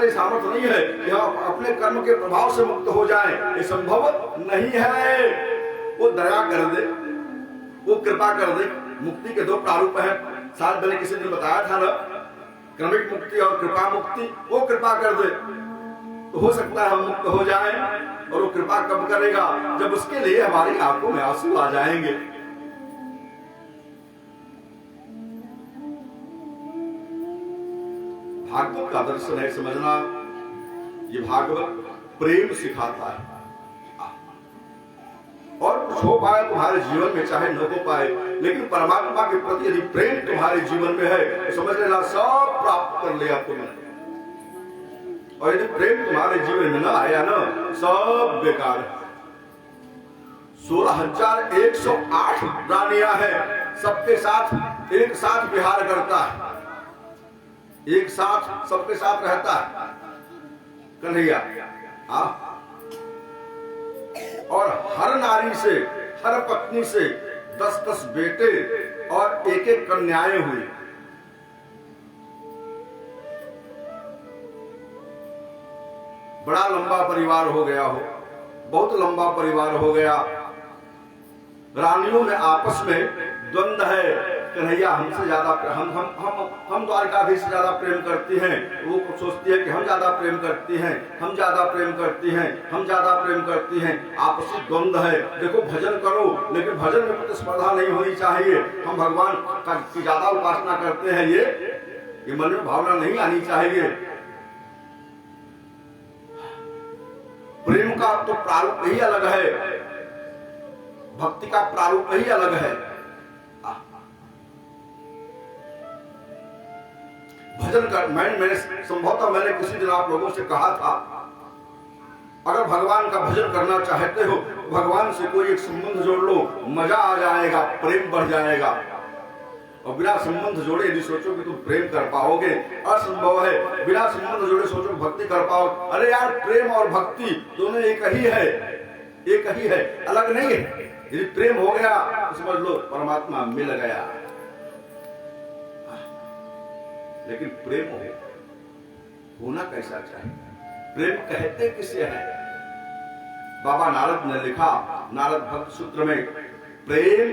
हमारे सामर्थ्य नहीं है कि हम अपने कर्म के प्रभाव से मुक्त हो जाएं, ये संभव नहीं है। वो दया कर दे, वो कृपा कर दे। मुक्ति के दो प्रारूप हैं, शायद मैंने किसी दिन बताया था ना, क्रमिक मुक्ति और कृपा मुक्ति। वो कृपा कर दे तो हो सकता है हम मुक्त हो जाएं, और वो कृपा कब करेगा? जब उसके लिए हमारी आंखों में आंसू आ जाएंगे। भागवत का दर्शन है समझना, ये भागवत प्रेम सिखाता है। और कुछ हो पाए तुम्हारे जीवन में, चाहे न हो पाए, लेकिन परमात्मा के प्रति यदि प्रेम तुम्हारे जीवन में है तो समझ लेना सब प्राप्त कर लिया तुमने। और यदि प्रेम तुम्हारे जीवन में न आया ना, सब बेकार है। 16,108 प्राणियां हैं, सबके साथ एक साथ विहार करता है, एक साथ सबके साथ रहता है कन्हैया। और हर नारी से, हर पत्नी से 10-10 बेटे और 1-1 कन्याएं हुई। बड़ा लंबा परिवार हो गया हो, बहुत लंबा परिवार हो गया। रानियों में आपस में द्वंद्व है। कन्हैया हमसे ज्यादा, हम द्वारकाधीश से ज्यादा प्रेम करती हैं, वो सोचती है कि हम ज्यादा प्रेम करती हैं, हम ज्यादा प्रेम करती हैं, हम ज्यादा प्रेम करती हैं। आपसी द्वंद्व है। देखो भजन करो, लेकिन भजन में प्रतिस्पर्धा नहीं होनी चाहिए। हम भगवान की ज्यादा उपासना करते हैं, ये मन में भावना नहीं आनी चाहिए। प्रेम का तो प्रारूप ही अलग है, भक्ति का प्रारूप ही अलग है। भजन कर, मैंने संभवतः मैंने किसी दिन आप लोगों से कहा था, अगर भगवान का भजन करना चाहते हो, भगवान से कोई एक संबंध जोड़ लो, मजा आ जाएगा, प्रेम बढ़ जाएगा। और बिना संबंध जोड़े यदि सोचो कि तुम प्रेम कर पाओगे, असंभव है। बिना संबंध जोड़े सोचो भक्ति कर पाओ, अरे यार प्रेम और भक्ति दोनों एक ही है, एक ही है, अलग नहीं है। यदि प्रेम हो गया तो समझ लो परमात्मा मिल गया। लेकिन प्रेम होना कैसा चाहिए? प्रेम कहते किसे है? बाबा नारद ने लिखा नारद भक्त सूत्र में, प्रेम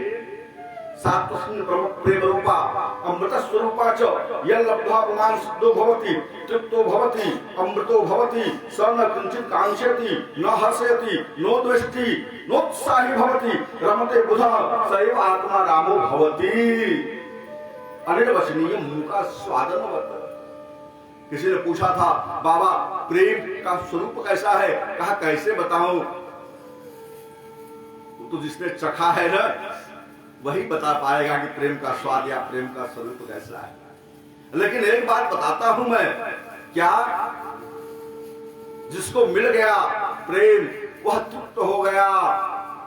सात्वस्मिन् प्रमुख प्रेम रूपा अमृत स्वरूपा च यल्लब्ध्वा पुमान् सिद्धो भवति तृप्तो भवति अमृतो भवति स न किंचित् कांक्षति न हर्षयति नो द्वेष्टि नोत्साही भवति रमते बुधः स एव आत्मा रामो भवति अनिर्वचनीय मूका स्वादनवत्। किसी ने पूछा था, बाबा प्रेम का स्वरूप कैसा है? कहा कैसे बताऊं? तो जिसने चखा है ना, वही बता पाएगा कि प्रेम का स्वाद या प्रेम का स्वरूप कैसा है। लेकिन एक बात बताता हूं मैं, क्या जिसको मिल गया प्रेम, वह तृप्त हो गया,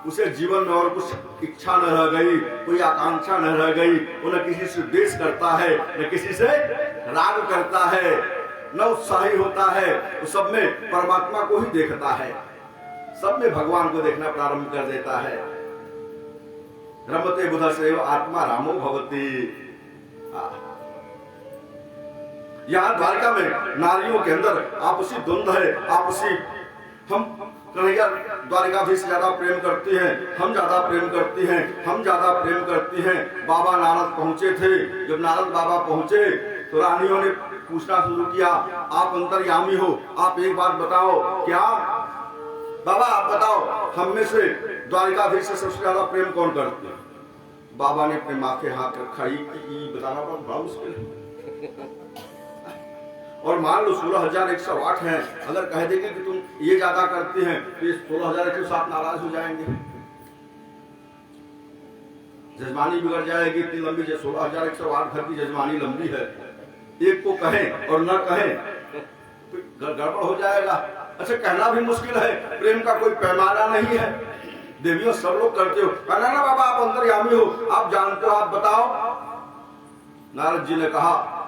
उसे जीवन में और कुछ इच्छा न रह गई, कोई आकांक्षा न रह गई। वो न किसी से द्वेष करता है, न किसी से राग करता है, न उत्साही होता है। वो सब में परमात्मा को ही देखता है, सब में भगवान को देखना प्रारंभ कर देता है। रमते बुध सेव आत्मा रामो भवति। यहाँ द्वारका में नारियों के अंदर आपसी द्वंद्व है, आपसी। हम कन्हैया द्वारकाधीश से ज्यादा प्रेम करती हैं, हम ज्यादा प्रेम करती हैं, हम ज्यादा प्रेम करती हैं। बाबा नारद पहुंचे थे। जब नारद बाबा पहुंचे तो रानियों ने पूछना शुरू किया, आप अंतर्यामी हो, आप एक बात बताओ, क्या बाबा आप बताओ, हम में से द्वारकाधीश से सबसे ज्यादा प्रेम कौन करते हैं? बाबा ने अपने माथे हाथ रखा, ये बताना बड़ा मुश्किल है। और मान लो 16,108 हैं, अगर कह देंगे कि तुम ये ज्यादा करते हैं तो ये 16,107 नाराज हो जाएंगे, जजमानी बिगड़ जाएगी। इतनी लंबी 16,108 घर की जजमानी लंबी है, एक को कहें और न कहें गड़बड़ हो जाएगा। अच्छा कहना भी मुश्किल है, प्रेम का कोई पैमाना नहीं है। देवियों सब लोग करते हो, कहना ना बाबा आप अंतर्यामी हो, आप जानते हो, आप बताओ। नारद जी ने कहा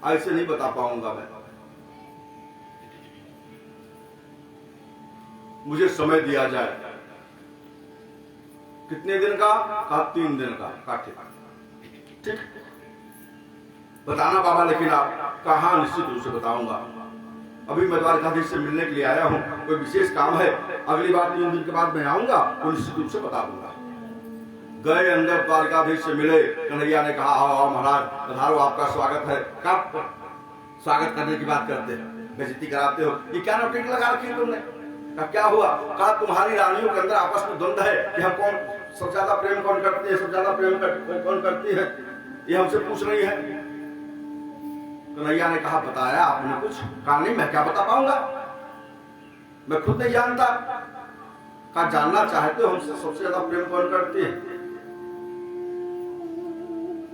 ऐसे नहीं बता पाऊंगा मैं, मुझे समय दिया जाए। कितने दिन का? कहा 3 दिन का। ठीक बताना बाबा, लेकिन आप कहा निश्चित रूप से बताऊंगा। अभी मैं द्वारकाधीश से मिलने के लिए आया हूँ, कोई विशेष काम है, अगली बार 3 दिन के बाद मैं आऊंगा तो निश्चित रूप से बता दूंगा। गए अंदर, द्वारकाधीश से मिले। कन्हैया ने कहा आओ आओ महाराज पधारो, आपका स्वागत है। कब स्वागत करने की बात करते हैं, बेइज्जती कराते हो, ये क्या नौटंकी लगा रखी तुमने? कहा क्या हुआ? कहा तुम्हारी रानियों के अंदर आपस में द्वंद्व है कि हम कौन सबसे ज्यादा प्रेम कौन करती है, सबसे ज्यादा प्रेम कौन करती है, ये हमसे पूछ रही है। कन्हैया ने कहा बताया आपने कुछ? कहा नहीं, मैं क्या बता पाऊंगा, मैं खुद नहीं जानता। कहा जानना चाहते हो हमसे सबसे ज्यादा प्रेम कौन करती है?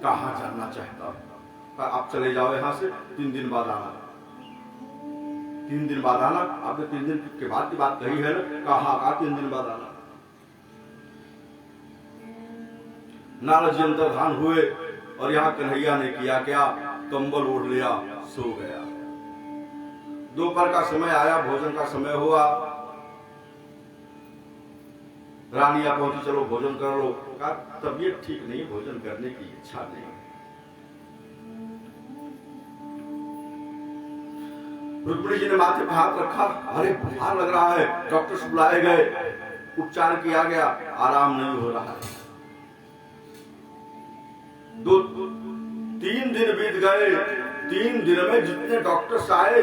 कहा जानना चाहता हूं। कहा आप चले जाओ यहां से, 3 दिन बाद आना। 3 दिन बाद आना? आपने 3 दिन के बाद की बात कही है ना? कहा 3 दिन बाद आना। नारद जी अंतर्धान हुए और यहाँ कन्हैया ने किया क्या, कंबल ओढ़ लिया, सो गया। दोपहर का समय आया, भोजन का समय हुआ, रानियां पहुंची, चलो भोजन कर लो। कहा तबीयत ठीक नहीं, भोजन करने की इच्छा नहीं। रुक्मिणी जी ने माथे पर हाथ रखा, अरे बुखार लग रहा है, डॉक्टर से बुलाए गए, उपचार किया गया, आराम नहीं हो रहा है। 3 दिन बीत गए, 3 दिन में जितने डॉक्टर्स आए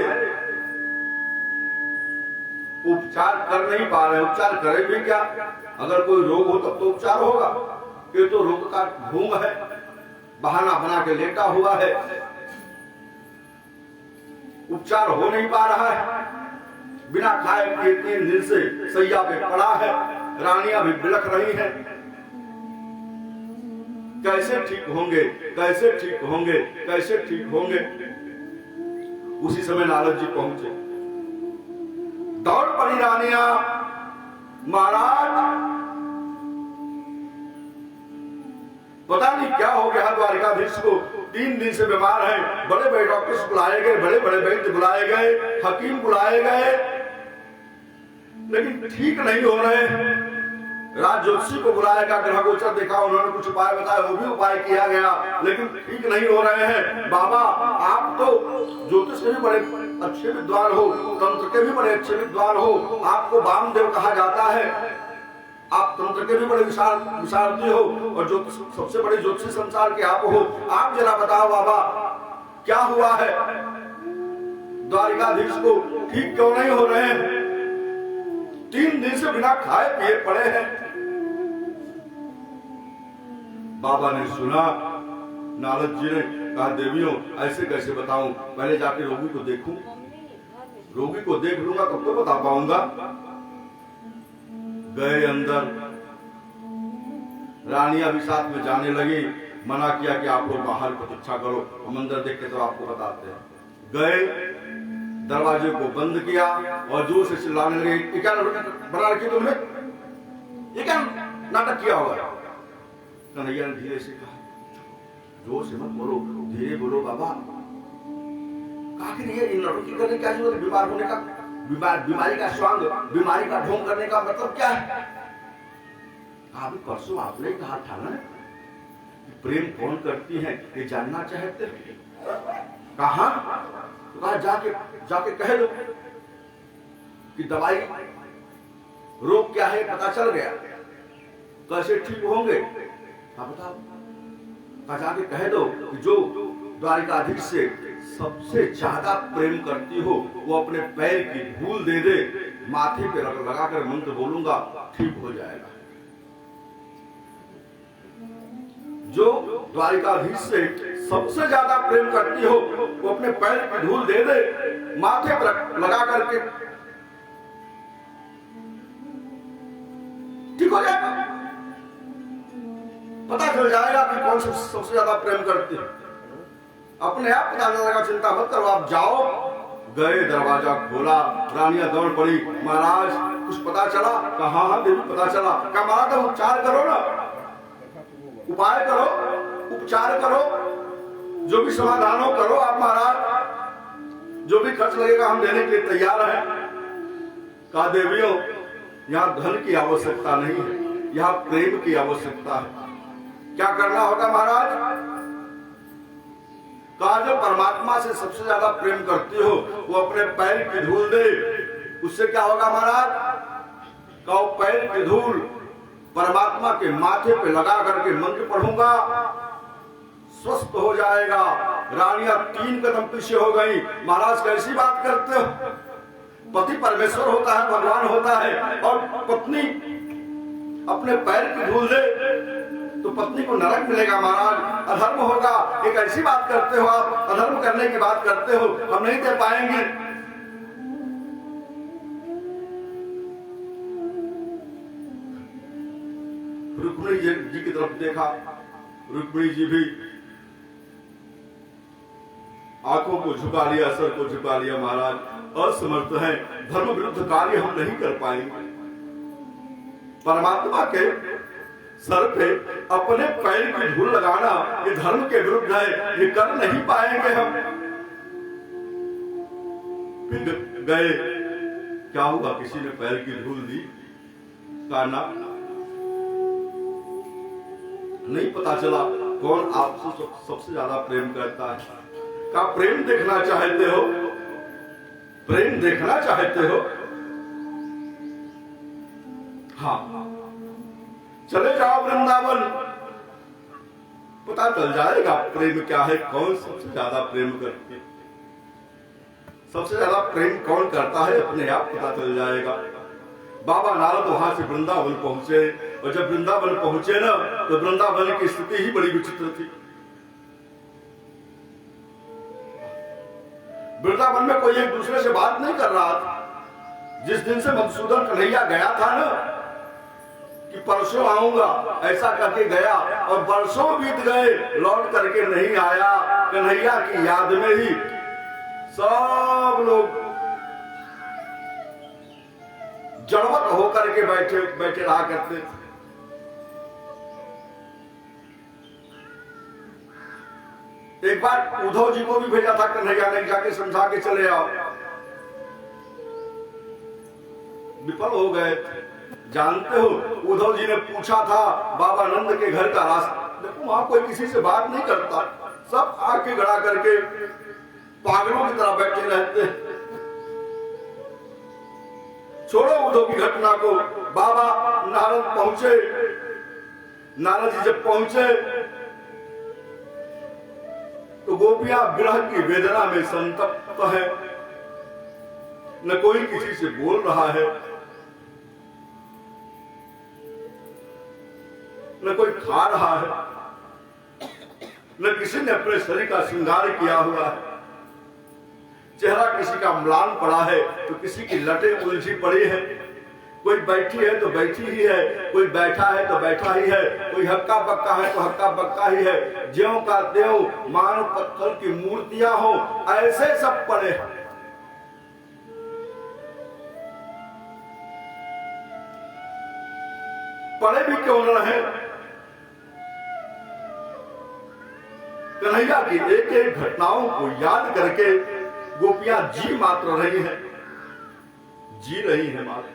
उपचार कर नहीं पा रहे। उपचार करे भी क्या? अगर कोई रोग हो तब तो उपचार होगा, ये तो रोग का ढोंग है, बहाना बना के लेटा हुआ है, उपचार हो नहीं पा रहा है। बिना खाए पिए 3 दिन से सैया पे पड़ा है, रानियां भी बिलख रही हैं। कैसे ठीक होंगे, कैसे ठीक होंगे, कैसे ठीक होंगे? उसी समय नारद जी पहुंचे, दौड़ पड़ी रानियां, महाराज पता नहीं क्या हो गया द्वारकाधीश को, 3 दिन से बीमार है। बड़े बड़े डॉक्टर्स बुलाए गए, बड़े बड़े वैद्य बुलाए गए, हकीम बुलाए गए, लेकिन ठीक नहीं हो रहे। राज ज्योतिषी को बुलाया गया, ग्रह गोचर देखा, उन्होंने कुछ उपाय बताया, वो भी उपाय किया गया, लेकिन ठीक नहीं हो रहे हैं। बाबा आप तो ज्योतिष के भी बड़े अच्छे विद्वान हो, तंत्र के भी बड़े अच्छे विद्वान हो, आपको वामदेव कहा जाता है, आप तंत्र के भी बड़े विशारदी हो और जो सबसे बड़े ज्योतिषी संसार के आप हो। आप जरा बताओ बाबा क्या हुआ है, द्वारिकाधीश को ठीक क्यों नहीं हो रहे हैं? 3 दिन से बिना खाए पिए पड़े हैं। बाबा ने सुना, नारद जी ने कहा देवियों ऐसे कैसे बताऊं, पहले जाके रोगी को देखूं, रोगी को देख लूंगा तब तो बता पाऊंगा। गए अंदर, रानियां भी साथ में जाने लगी, मना किया कि आप लोग बाहर प्रतीक्षा करो, हम अंदर देख के तो आपको बताते हैं। गए, दरवाजे को बंद किया और जोर से चिल्लाने लगे, ये क्या बना रखी तुमने, ये क्या नाटक किया होगा? कन्हैया ने धीरे से कहा, जोर से मत बोलो, धीरे बोलो बाबा। आखिर ये नाटक करने क्या जरूरत, बीमार होने का, बीमारी का स्वांग, बीमारी का ढोंग करने का मतलब क्या है? अभी परसों आपने कहा था ना प्रेम कौन करती है, ये जानना चाहते हैं। कहा तो कहा जाके कह दो कि दवाई रोग क्या है पता चल गया, कैसे ठीक होंगे आप बताओ। कहा जाके कह दो कि जो द्वारिकाधीश से सबसे ज्यादा प्रेम करती हो वो अपने पैर की धूल दे दे, माथे पे लगाकर मंत्र बोलूंगा ठीक हो जाएगा। जो द्वारिकाधीश से सबसे ज्यादा प्रेम करती हो वो अपने पैर की धूल दे दे, माथे पर लगा करके ठीक हो जाएगा, पता चल जाएगा कि कौन सबसे ज्यादा प्रेम करती है, अपने आप पता चल जाएगा, चिंता मत करो आप जाओ। गए, दरवाजा खोला, रानियां दौड़ पड़ी, महाराज कुछ पता चला? कहा हाँ देवी पता चला। कहा महाराज उपचार करो ना, उपाय करो, उपचार करो, जो भी समाधान हो करो आप महाराज, जो भी खर्च लगेगा हम देने के लिए तैयार हैं। कहा देवियों यहाँ धन की आवश्यकता नहीं है, यहाँ प्रेम की आवश्यकता है। क्या करना होगा महाराज? कहा जो परमात्मा से सबसे ज्यादा प्रेम करती हो वो अपने पैर की धूल दे, उससे क्या होगा महाराज? कहा पैर की धूल परमात्मा के माथे पे लगा करके मंत्र पढ़ूंगा, स्वस्थ हो जाएगा। रानियां 3 कदम पीछे हो गई। महाराज कैसी बात करते हो? पति परमेश्वर होता है, भगवान होता है, और पत्नी अपने पैर की धूल दे तो पत्नी को नरक मिलेगा महाराज, अधर्म होगा। एक ऐसी बात करते हो आप, अधर्म करने की बात करते हो, हम नहीं दे पाएंगे। रुक्मिणी जी की तरफ देखा, रुक्मिणी जी भी आंखों को झुका लिया, सर को झुका लिया। महाराज असमर्थ हैं, धर्म विरुद्ध कार्य हम नहीं कर पाएंगे। परमात्मा के सर पे अपने पैर की धूल लगाना ये धर्म के विरुद्ध है, ये कर नहीं पाएंगे हम। फिर गए, क्या हुआ? किसी ने पैर की धूल दी, काना नहीं पता चला कौन आपसे सबसे ज्यादा प्रेम करता है। क्या प्रेम देखना चाहते हो? प्रेम देखना चाहते हो? हाँ, चले जाओ वृंदावन, पता चल जाएगा प्रेम क्या है, कौन सबसे ज्यादा प्रेम करते, सबसे ज्यादा प्रेम कौन करता है, अपने आप पता चल जाएगा। बाबा नारद वहां से वृंदावन पहुंचे, और जब वृंदावन पहुंचे ना तो वृंदावन की स्थिति ही बड़ी विचित्र थी। वृंदावन में कोई एक दूसरे से बात नहीं कर रहा था। जिस दिन से मधुसूदन कन्हैया गया था ना कि परसों आऊंगा, ऐसा करके गया, और वर्षों बीत गए, लौट करके नहीं आया। कन्हैया की याद में ही सब लोग जड़वत होकर के बैठे रहा करते थे। एक बार उद्धव जी को भी भेजा था कन्हैया ने, जाके समझा के चले आओ, विफल हो गए। जानते हो उद्धव जी ने पूछा था बाबा नंद के घर का रास्ता, देखो वहां कोई किसी से बात नहीं करता, सब आके गड़ा करके पागलों की तरह बैठे रहते। छोड़ो उद्धव की घटना को, बाबा नारद पहुंचे। नारद जी जब पहुंचे तो गोपियां विरह की वेदना में संतप्त है, न कोई किसी से बोल रहा है, न कोई खा रहा है, न किसी ने अपने शरीर का श्रृंगार किया हुआ है। चेहरा किसी का म्लान पड़ा है तो किसी की लटें उलझी पड़ी है। कोई बैठी है तो बैठी ही है, कोई बैठा है तो बैठा ही है, कोई हक्का बक्का है तो हक्का बक्का ही है। ज्यों का त्यों मानो पत्थर की मूर्तियां हो, ऐसे सब पड़े हैं। पड़े भी क्यों न रहे, कन्हैया की एक एक घटनाओं को याद करके गोपियां जी मात्र रही हैं, जी रही हैं मात्र।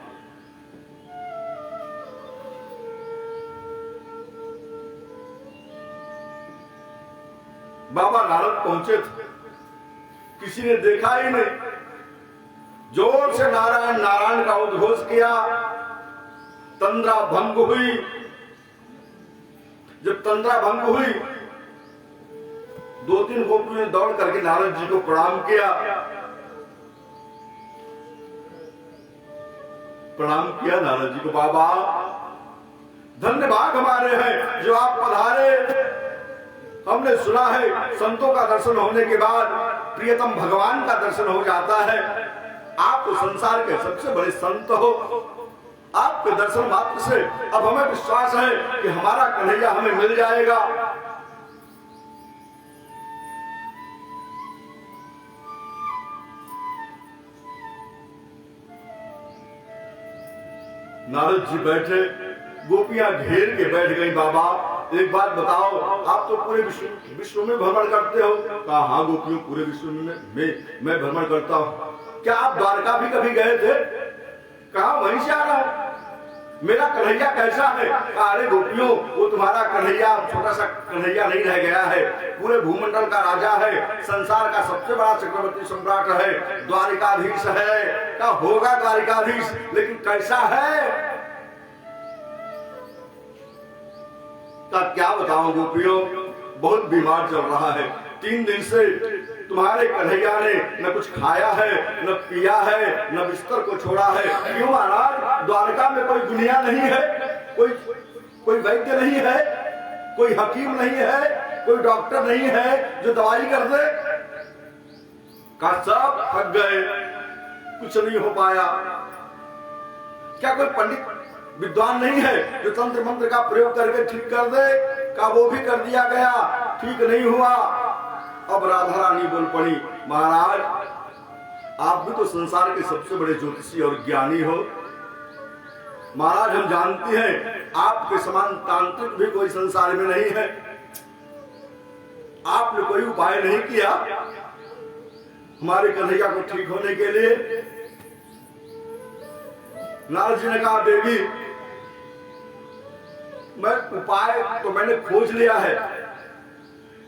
बाबा नारद पहुंचे थे, किसी ने देखा ही नहीं। जोर से नारायण नारायण का उद्घोष किया, तंद्रा भंग हुई। जब तंद्रा भंग हुई, 2-3 गोपियों ने दौड़ करके नारद जी को प्रणाम किया। प्रणाम किया नारद जी को, बाबा धन्यवाद हमारे हैं जो आप पधारे। हमने सुना है संतों का दर्शन होने के बाद प्रियतम भगवान का दर्शन हो जाता है। आप तो संसार के सबसे बड़े संत हो, आपके दर्शन मात्र से अब हमें विश्वास है कि हमारा कन्हैया हमें मिल जाएगा। नारद जी बैठे, गोपियां घेर के बैठ गई। बाबा एक बात बताओ, आप तो पूरे विश्व में भ्रमण करते हो। कहा हाँ गोपियों, पूरे विश्व में मैं भ्रमण करता हूँ। क्या आप द्वारका भी कभी गए थे? कहा वहीं से आ रहा हूं। मेरा कन्हैया कैसा है? अरे गोपियों, वो तुम्हारा कन्हैया छोटा सा कन्हैया नहीं रह गया है, पूरे भूमंडल का राजा है, संसार का सबसे बड़ा चक्रवर्ती सम्राट है, द्वारिकाधीश है, क्या होगा द्वारिकाधीश, लेकिन कैसा है का क्या बताऊं गोपियों, बहुत बीमार चल रहा है। 3 दिन से तुम्हारे कन्हैया ने न कुछ खाया है, न पिया है, न बिस्तर को छोड़ा है। क्यों महाराज? द्वारका में कोई दुनिया नहीं है, कोई वैद्य नहीं है, कोई हकीम नहीं है, कोई डॉक्टर नहीं है जो दवाई कर दे। का सब थक गए, कुछ नहीं हो पाया। क्या कोई पंडित विद्वान नहीं है जो तंत्र मंत्र का प्रयोग करके ठीक कर दे? का वो भी कर दिया गया, ठीक नहीं हुआ। अब राधा रानी बोल पड़ी, महाराज आप भी तो संसार के सबसे बड़े ज्योतिषी और ज्ञानी हो। महाराज हम जानते हैं आपके समान तांत्रिक भी कोई संसार में नहीं है। आपने कोई उपाय नहीं किया हमारे कन्हैया को ठीक होने के लिए? नारद जी ने कहा, देवी मैं उपाय तो मैंने खोज लिया है,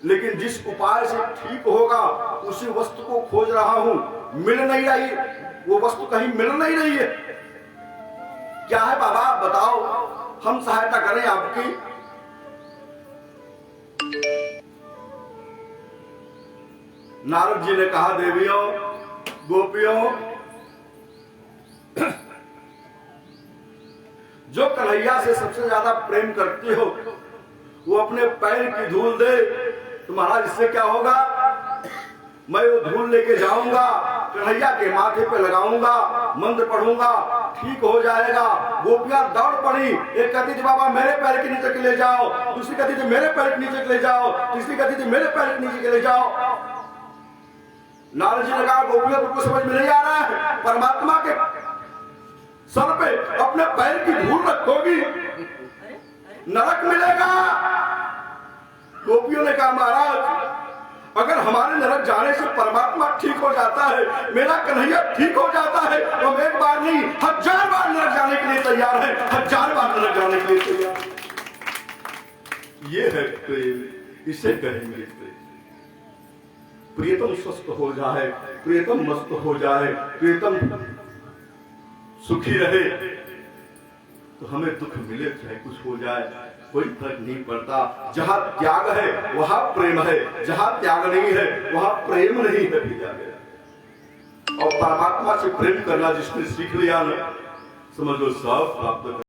लेकिन जिस उपाय से ठीक होगा उसी वस्तु को खोज रहा हूं, मिल नहीं रही, वो वस्तु कहीं मिल नहीं रही है। क्या है बाबा बताओ, हम सहायता करें आपकी। नारद जी ने कहा, देवियों गोपियों, जो कन्हैया से सबसे ज्यादा प्रेम करती हो वो अपने पैर की धूल दे, तुम्हारा इससे क्या होगा? मैं वो धूल लेके जाऊंगा, कन्हैया के माथे पे लगाऊंगा, मंत्र पढ़ूंगा, ठीक हो जाएगा। गोपियां दौड़ पड़ी, एक कहती थी बाबा मेरे पैर के नीचे के ले जाओ, दूसरी कहती थी मेरे पैर के नीचे के ले जाओ, तीसरी कहती थी मेरे पैर के नीचे के ले जाओ। नारद जी ने कहा, गोपियों तुमको समझ में नहीं आ रहा है, परमात्मा के सर पे अपने पैर की धूल रखोगी नरक मिलेगा। गोपियों ने कहा, महाराज अगर हमारे नरक जाने से परमात्मा ठीक हो जाता है, मेरा कन्हैया ठीक हो जाता है, तो हम एक बार नहीं 1000 बार नरक जाने के लिए तैयार है, 1000 बार नरक जाने के लिए तैयार। ये है प्रेम, इसे कहेंगे प्रेम। प्रियतम स्वस्थ हो जाए, प्रियतम मस्त हो जाए, प्रियतम सुखी रहे, तो हमें दुख मिले चाहे कुछ हो जाए, कोई फर्क नहीं पड़ता। जहां त्याग है वहां प्रेम है, जहां त्याग नहीं है वहां प्रेम नहीं है। और परमात्मा से प्रेम करना जिसने सीख लिया ना, समझ लो सब प्राप्त